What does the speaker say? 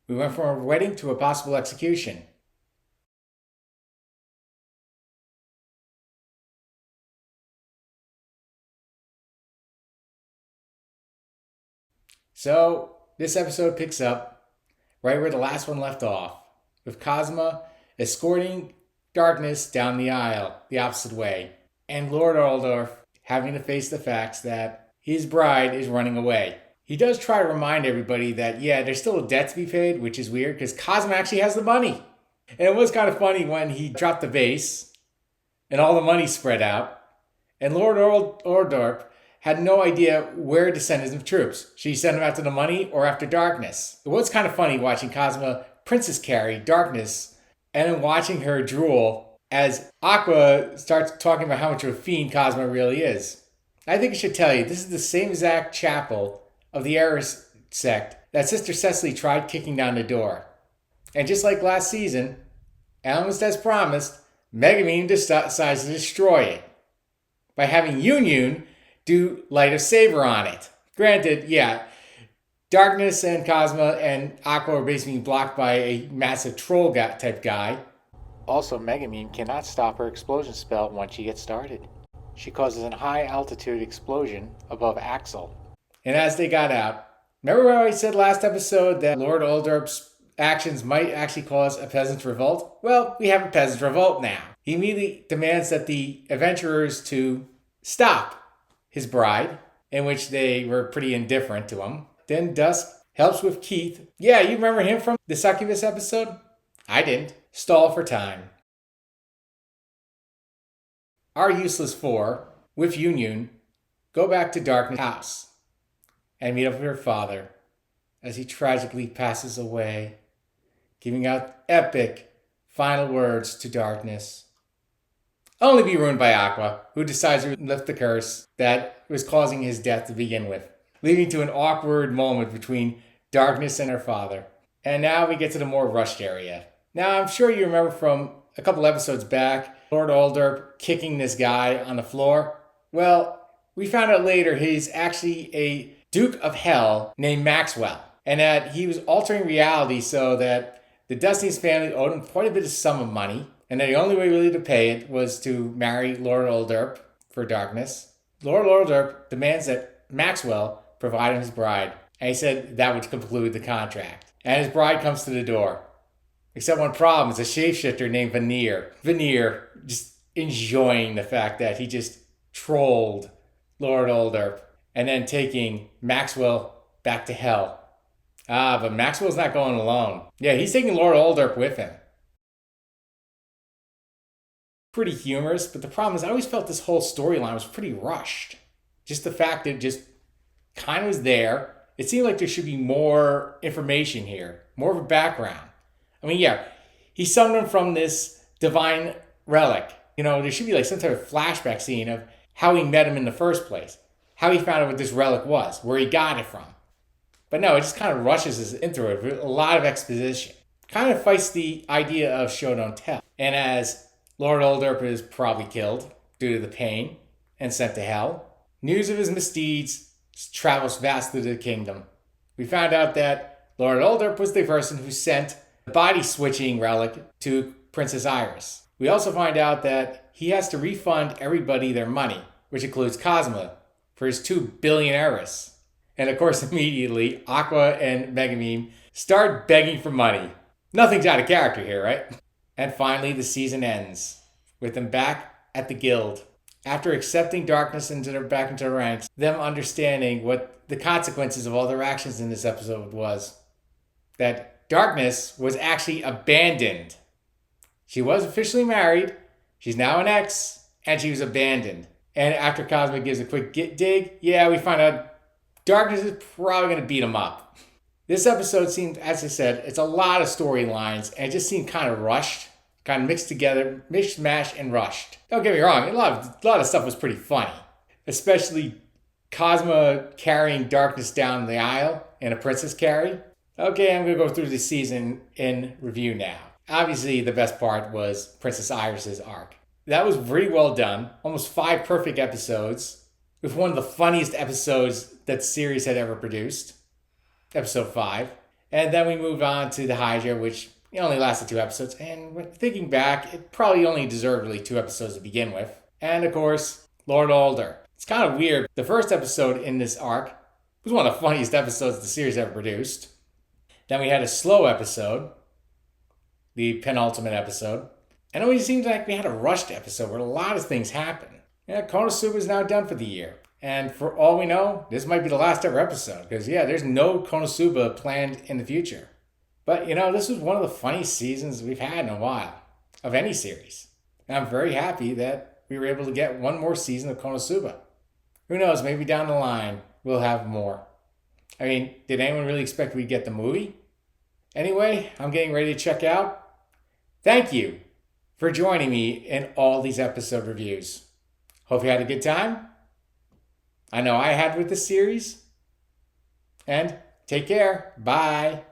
We went from a wedding to a possible execution. So, this episode picks up right where the last one left off, with Kazuma escorting Darkness down the aisle the opposite way, and Lord Alderp having to face the facts that his bride is running away. He does try to remind everybody that, yeah, there's still a debt to be paid, which is weird because Kazuma actually has the money. And it was kind of funny when he dropped the vase and all the money spread out, and Lord Alderp had no idea where to send his troops. Should he send them after the money or after Darkness? It was kind of funny watching Kazuma princess carry Darkness and then watching her drool as Aqua starts talking about how much of a fiend Kazuma really is. I think I should tell you, this is the same exact chapel of the Eris sect that Sister Cecily tried kicking down the door. And just like last season, almost as promised, Megumin decides to destroy it by having Yunyun do Light of Saber on it. Granted, yeah, Darkness and Kazuma and Aqua are basically blocked by a massive troll type guy. Also, Megumin cannot stop her explosion spell once she gets started. She causes a high altitude explosion above Axel. And as they got out, remember how I said last episode that Lord Alderp's actions might actually cause a peasant's revolt? Well, we have a peasant's revolt now. He immediately demands that the adventurers to stop his bride, in which they were pretty indifferent to him. Then Dusk helps with Keith. Yeah, you remember him from the Succubus episode? I didn't. Stall for time. Our useless four, with Yunyun, go back to Darkness' house and meet up with her father as he tragically passes away, giving out epic final words to Darkness. Only be ruined by Aqua, who decides to lift the curse that was causing his death to begin with, leading to an awkward moment between Darkness and her father. And now we get to the more rushed area. Now, I'm sure you remember from a couple episodes back, Lord Alderp kicking this guy on the floor. Well, we found out later he's actually a Duke of Hell named Maxwell, and that he was altering reality so that the Destiny's family owed him quite a bit of sum of money, and that the only way really to pay it was to marry Lord Alderp for Darkness. Lord Alderp demands that Maxwell provide him his bride, and he said that would conclude the contract. And his bride comes to the door. Except one problem, it's a shapeshifter named Veneer. Veneer just enjoying the fact that he just trolled Lord Alderp and then taking Maxwell back to hell. But Maxwell's not going alone. Yeah, he's taking Lord Alderp with him. Pretty humorous, but the problem is I always felt this whole storyline was pretty rushed. Just the fact that it just kind of was there. It seemed like there should be more information here, more of a background. I mean, yeah, he summoned him from this divine relic. You know, there should be like some type of flashback scene of how he met him in the first place, how he found out what this relic was, where he got it from. But no, it just kind of rushes us into it with a lot of exposition. Kind of fights the idea of show don't tell. And as Lord Alderp is probably killed due to the pain and sent to hell, news of his misdeeds travels vast through the kingdom. We found out that Lord Alderp was the person who sent the body switching relic to Princess Iris. We also find out that he has to refund everybody their money, which includes Kazuma, for his 2 billion Eris. And of course, immediately, Aqua and Megumin start begging for money. Nothing's out of character here, right? And finally, the season ends, with them back at the guild. After accepting Darkness back into the ranks, them understanding what the consequences of all their actions in this episode was. That Darkness was actually abandoned. She was officially married, she's now an ex, and she was abandoned. And after Kazuma gives a quick dig, yeah, we find out Darkness is probably going to beat him up. This episode seemed, as I said, it's a lot of storylines, and it just seemed kind of rushed, kind of mixed together, mishmash and rushed. Don't get me wrong, a lot of stuff was pretty funny, especially Kazuma carrying Darkness down the aisle in a princess carry. Okay, I'm going to go through the season in review now. Obviously, the best part was Princess Iris's arc. That was pretty well done. Almost 5 perfect episodes, with one of the funniest episodes that the series had ever produced. Episode 5. And then we moved on to the Hydra, which only lasted 2 episodes. And thinking back, it probably only deserved really 2 episodes to begin with. And of course, Lord Alderp. It's kind of weird. The first episode in this arc was one of the funniest episodes the series ever produced. Then we had a slow episode, the penultimate episode. And it always seems like we had a rushed episode where a lot of things happen. Yeah, Konosuba is now done for the year. And for all we know, this might be the last ever episode. Because, there's no Konosuba planned in the future. But, this was one of the funniest seasons we've had in a while. Of any series. And I'm very happy that we were able to get one more season of Konosuba. Who knows, maybe down the line, we'll have more. I mean, did anyone really expect we'd get the movie? Anyway, I'm getting ready to check out. Thank you for joining me in all these episode reviews. Hope you had a good time. I know I had with this series. And take care. Bye.